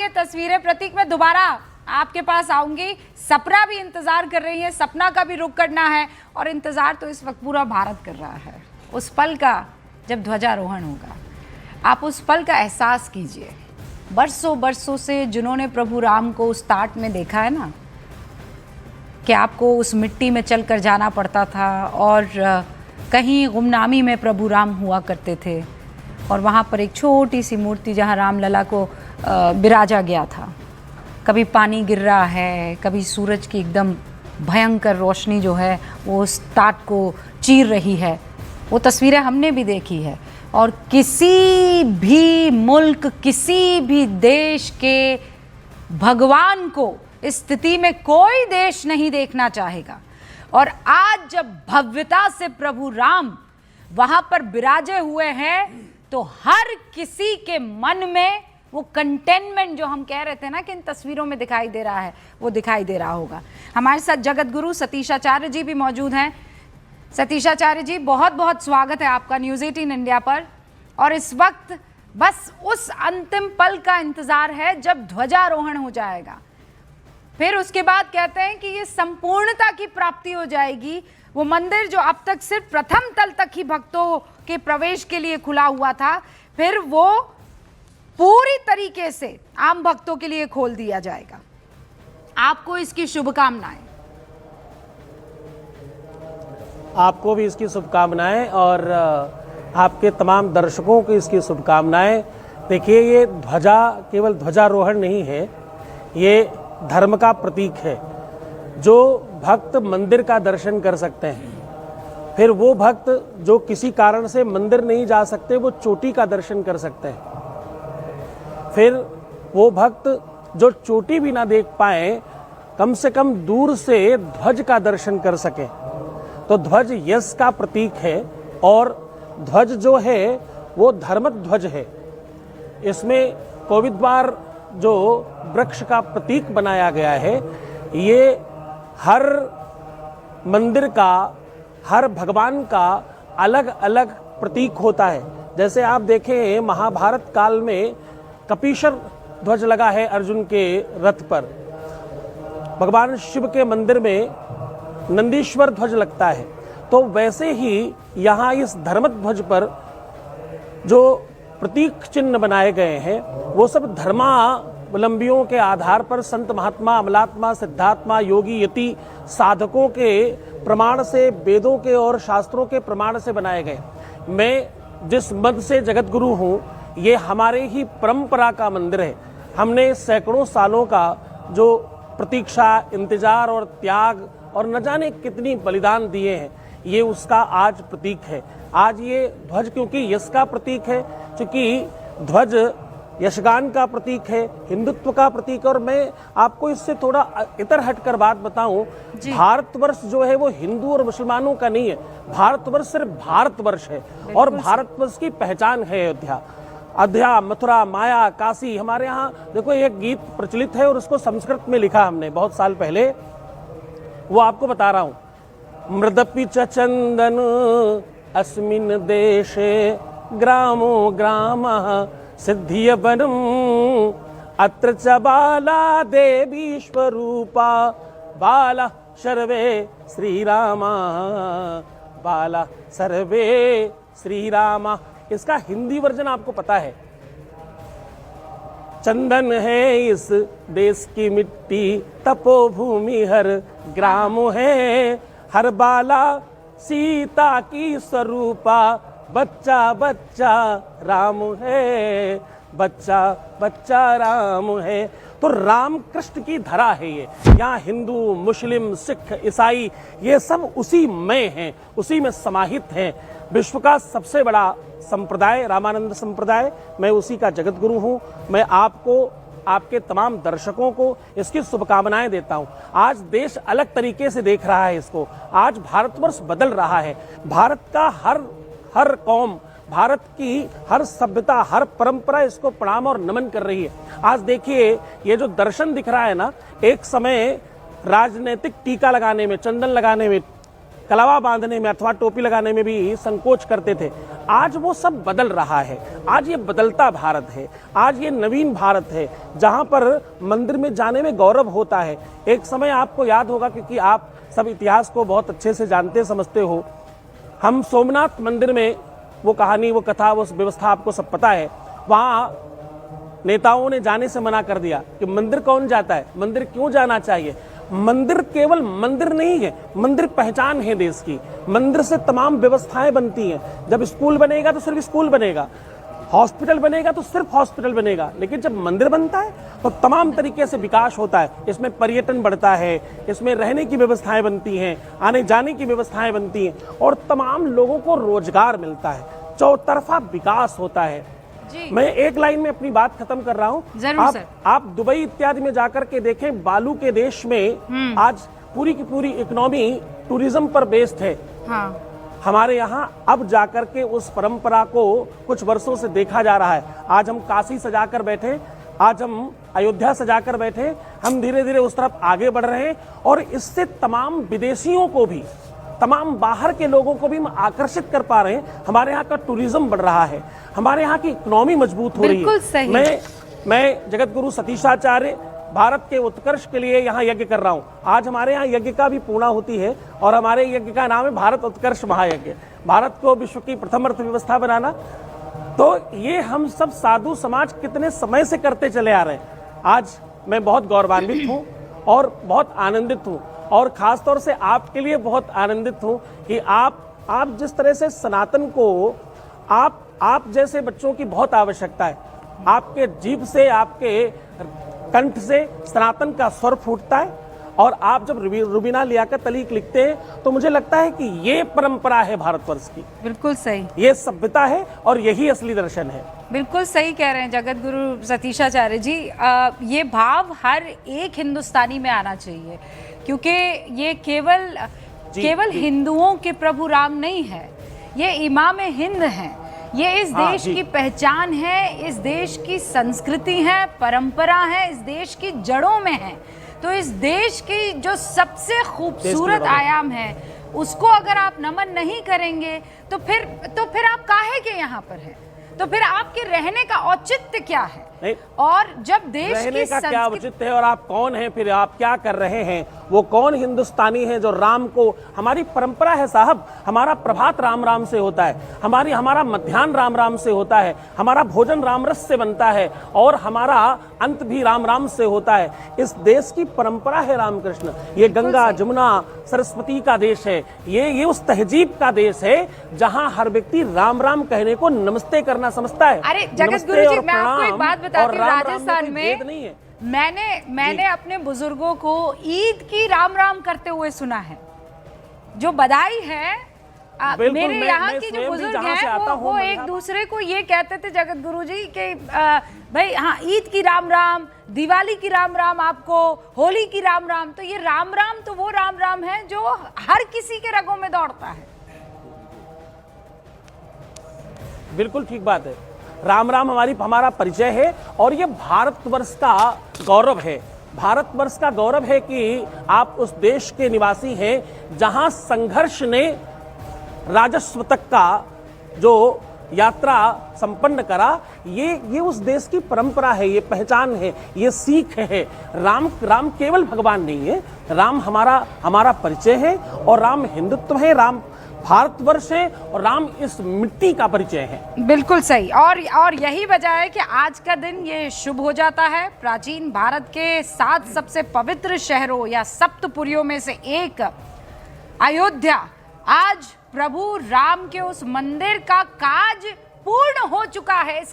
ये तस्वीरें प्रतीक, मैं दोबारा आपके पास आऊंगी। सपना भी इंतजार कर रही है, सपना का भी रुख करना है और इंतजार तो इस वक्त पूरा भारत कर रहा है उस पल का जब ध्वजारोहण होगा। आप उस पल का एहसास कीजिए। बरसों बरसों से जिन्होंने प्रभु राम को उस ताट में देखा है ना, कि आपको उस मिट्टी में चलकर जाना पड़ता था और कहीं गुमनामी में प्रभु राम हुआ करते थे और वहाँ पर एक छोटी सी मूर्ति जहाँ रामलला को बिराजा गया था। कभी पानी गिर रहा है, कभी सूरज की एकदम भयंकर रोशनी जो है वो उस ताट को चीर रही है। वो तस्वीरें हमने भी देखी है और किसी भी मुल्क, किसी भी देश के भगवान को इस स्थिति में कोई देश नहीं देखना चाहेगा। और आज जब भव्यता से प्रभु राम वहां पर विराजे हुए हैं तो हर किसी के मन में वो कंटेनमेंट जो हम कह रहे थे ना कि इन तस्वीरों में दिखाई दे रहा है, वो दिखाई दे रहा होगा। हमारे साथ जगत गुरु सतीशाचार्य जी भी मौजूद हैं। सतीशाचार्य जी, बहुत बहुत स्वागत है आपका न्यूज़ 18 इंडिया पर। और इस वक्त बस उस अंतिम पल का इंतजार है जब ध्वजारोहण हो जाएगा, फिर उसके बाद कहते हैं कि ये संपूर्णता की प्राप्ति हो जाएगी। वो मंदिर जो अब तक सिर्फ प्रथम तल तक ही भक्तों के प्रवेश के लिए खुला हुआ था, फिर वो पूरी तरीके से आम भक्तों के लिए खोल दिया जाएगा। आपको इसकी शुभकामनाएं। आपको भी इसकी शुभकामनाएं और आपके तमाम दर्शकों को इसकी शुभकामनाएं। देखिए, ये ध्वजा केवल ध्वजारोहण नहीं है, ये धर्म का प्रतीक है। जो भक्त मंदिर का दर्शन कर सकते हैं, फिर वो भक्त जो किसी कारण से मंदिर नहीं जा सकते वो चोटी का दर्शन कर सकते हैं, फिर वो भक्त जो चोटी भी ना देख पाए कम से कम दूर से ध्वज का दर्शन कर सके। तो ध्वज यश का प्रतीक है और ध्वज जो है वो धर्म ध्वज है। इसमें कोविद्वार जो वृक्ष का प्रतीक बनाया गया है, ये हर मंदिर का, हर भगवान का अलग अलग प्रतीक होता है। जैसे आप देखें, महाभारत काल में कपीशर ध्वज लगा है अर्जुन के रथ पर। भगवान शिव के मंदिर में नंदीश्वर ध्वज लगता है। तो वैसे ही यहाँ इस धर्म ध्वज पर जो प्रतीक चिन्ह बनाए गए हैं वो सब धर्मावलंबियों के आधार पर संत महात्मा, अमलात्मा, सिद्धात्मा, योगी, यति, साधकों के प्रमाण से, वेदों के और शास्त्रों के प्रमाण से बनाए गए। मैं जिस मत से जगत गुरु हूँ, ये हमारे ही परंपरा का मंदिर है। हमने सैकड़ों सालों का जो प्रतीक्षा, इंतजार और त्याग और न जाने कितनी बलिदान दिए हैं, ये उसका आज प्रतीक है। आज ये ध्वज क्योंकि यश का प्रतीक है, क्योंकि ध्वज यशगान का प्रतीक है, हिंदुत्व का प्रतीक। और मैं आपको इससे थोड़ा इतर हटकर बात बताऊं, भारतवर्ष जो है वो हिंदू और मुसलमानों का नहीं है। भारतवर्ष सिर्फ भारतवर्ष है और भारतवर्ष की पहचान है अयोध्या। अयोध्या, मथुरा, माया, काशी। हमारे यहाँ देखो एक गीत प्रचलित है और उसको संस्कृत में लिखा हमने बहुत साल पहले, वो आपको बता रहा हूँ। मृदपि च चंदन अस्मिन् देशे ग्रामो ग्रामः सिद्धिय वनम अत्र च बाला देवी स्वरूपा बाला सर्वे श्री रामा, बाला सर्वे श्री रामा। इसका हिंदी वर्जन आपको पता है। चंदन है इस देश की मिट्टी, तपोभूमि हर ग्राम है, हर बाला सीता की स्वरूपा, बच्चा बच्चा राम है, बच्चा बच्चा राम है। तो राम कृष्ण की धरा है ये। यहाँ हिंदू, मुस्लिम, सिख, ईसाई ये सब उसी में हैं, उसी में समाहित हैं। विश्व का सबसे बड़ा संप्रदाय रामानंद संप्रदाय, मैं उसी का जगत गुरु हूँ। मैं आपको, आपके तमाम दर्शकों को इसकी शुभकामनाएं देता हूँ। आज देश अलग तरीके से देख रहा है इसको। आज भारतवर्ष बदल रहा है। भारत का हर कौम, भारत की हर सभ्यता, हर परंपरा इसको प्रणाम और नमन कर रही है। आज देखिए, ये जो दर्शन दिख रहा है ना, एक समय राजनीतिक टीका लगाने में, चंदन लगाने में, कलावा बांधने में अथवा टोपी लगाने में भी संकोच करते थे। आज वो सब बदल रहा है। आज ये बदलता भारत है, आज ये नवीन भारत है, जहां पर मंदिर में जाने में गौरव होता है। एक समय आपको याद होगा, क्योंकि आप सब इतिहास को बहुत अच्छे से जानते समझते हो, हम सोमनाथ मंदिर में वो कहानी, वो कथा, वो व्यवस्था आपको सब पता है। वहां नेताओं ने जाने से मना कर दिया कि मंदिर कौन जाता है, मंदिर क्यों जाना चाहिए। मंदिर केवल मंदिर नहीं है, मंदिर पहचान है देश की। मंदिर से तमाम व्यवस्थाएं बनती हैं। जब स्कूल बनेगा तो सिर्फ स्कूल बनेगा, हॉस्पिटल बनेगा तो सिर्फ हॉस्पिटल बनेगा, लेकिन जब मंदिर बनता है तो तमाम तरीके से विकास होता है। इसमें पर्यटन बढ़ता है, इसमें रहने की व्यवस्थाएं बनती हैं, आने जाने की व्यवस्थाएं बनती हैं, और तमाम लोगों को रोजगार मिलता है, चौतरफा विकास होता है। मैं एक लाइन में अपनी बात खत्म कर रहा हूँ। आप दुबई इत्यादि में जाकर के देखें, बालू के देश में आज पूरी की पूरी इकोनॉमी टूरिज्म पर बेस्ड है। हाँ। हमारे यहाँ अब जाकर के उस परंपरा को कुछ वर्षों से देखा जा रहा है। आज हम काशी सजाकर बैठे, आज हम अयोध्या सजाकर बैठे, हम धीरे धीरे उस तरफ आगे बढ़ रहे हैं, और इससे तमाम विदेशियों को भी, तमाम बाहर के लोगों को भी हम आकर्षित कर पा रहे हैं। हमारे यहाँ का टूरिज्म बढ़ रहा है, हमारे यहाँ की इकोनॉमी मजबूत हो रही है। मैं जगत गुरु सतीशाचार्य भारत के उत्कर्ष के लिए यहाँ यज्ञ कर रहा हूँ। आज हमारे यहाँ यज्ञ का भी पूर्णाहुति है, और हमारे यज्ञ का नाम है भारत उत्कर्ष महायज्ञ। भारत को विश्व की प्रथम अर्थव्यवस्था बनाना, तो ये हम सब साधु समाज कितने समय से करते चले आ रहे हैं। आज मैं बहुत गौरवान्वित हूँ और बहुत आनंदित हूँ, और खास तौर से आपके लिए बहुत आनंदित हूँ कि आप जिस तरह से सनातन को, आप जैसे बच्चों की बहुत आवश्यकता है। आपके जीभ से, आपके कंठ से सनातन का स्वर फूटता है, और आप जब रुबीना लियाकत अली लिखते हैं तो मुझे लगता है कि ये परंपरा है भारतवर्ष की। बिल्कुल सही, ये सभ्यता है और यही असली दर्शन है। बिल्कुल सही कह रहे हैं जगत गुरु सतीशाचार्य जी। ये भाव हर एक हिंदुस्तानी में आना चाहिए, क्योंकि ये केवल हिंदुओं के प्रभु राम नहीं है, ये इमाम हिंद हैं। ये इस देश की पहचान है, इस देश की संस्कृति है, परंपरा है, इस देश की जड़ों में है। तो इस देश की जो सबसे खूबसूरत आयाम है, उसको अगर आप नमन नहीं करेंगे तो फिर आप काहे के यहाँ पर हैं? तो फिर आपके रहने का औचित्य क्या है? नहीं, और जब देश रहने का क्या औचित्य है, और आप कौन हैं, फिर आप क्या कर रहे हैं? वो कौन हिंदुस्तानी है जो राम को, हमारी परंपरा है साहब, हमारा प्रभात राम राम से होता है, हमारा मध्याह्न राम राम से होता है, हमारा भोजन राम रस से बनता है, और हमारा अंत भी राम राम से होता है। इस देश की परंपरा है रामकृष्ण। ये गंगा जमुना सरस्वती का देश है, ये उस तहजीब का देश है जहां हर व्यक्ति राम राम कहने को नमस्ते करना समझता है। अरे जगत गुरु जी, मैं आपको एक बात बताती हूँ, राजस्थान में मैंने अपने बुजुर्गों को ईद की राम राम करते हुए सुना है। जो बधाई है, मेरे यहाँ की जो बुजुर्ग हैं वो एक दूसरे को ये कहते थे जगत गुरु जी कि भाई हाँ, ईद की राम राम, दिवाली की राम राम, आपको होली की राम राम। तो ये राम राम तो वो राम राम है जो हर किसी के रगों में दौड़ता है। बिल्कुल ठीक बात है। राम राम हमारा परिचय है, और ये भारतवर्ष का गौरव है। भारतवर्ष का गौरव है कि आप उस देश के निवासी हैं जहां संघर्ष ने राजस्व तक का जो यात्रा संपन्न करा। ये उस देश की परंपरा है, ये पहचान है, ये सीख है। राम केवल भगवान नहीं है, राम हमारा परिचय है, और राम हिंदुत्व है, राम भारतवर्ष है, और राम इस मिट्टी का परिचय है। बिल्कुल सही। और यही वजह है कि आज का दिन ये शुभ हो जाता है। प्राचीन भारत के 7 सबसे पवित्र शहरों या सप्तपुरियों में से एक अयोध्या, आज प्रभु राम के उस मंदिर का काज पूर्ण हो चुका है।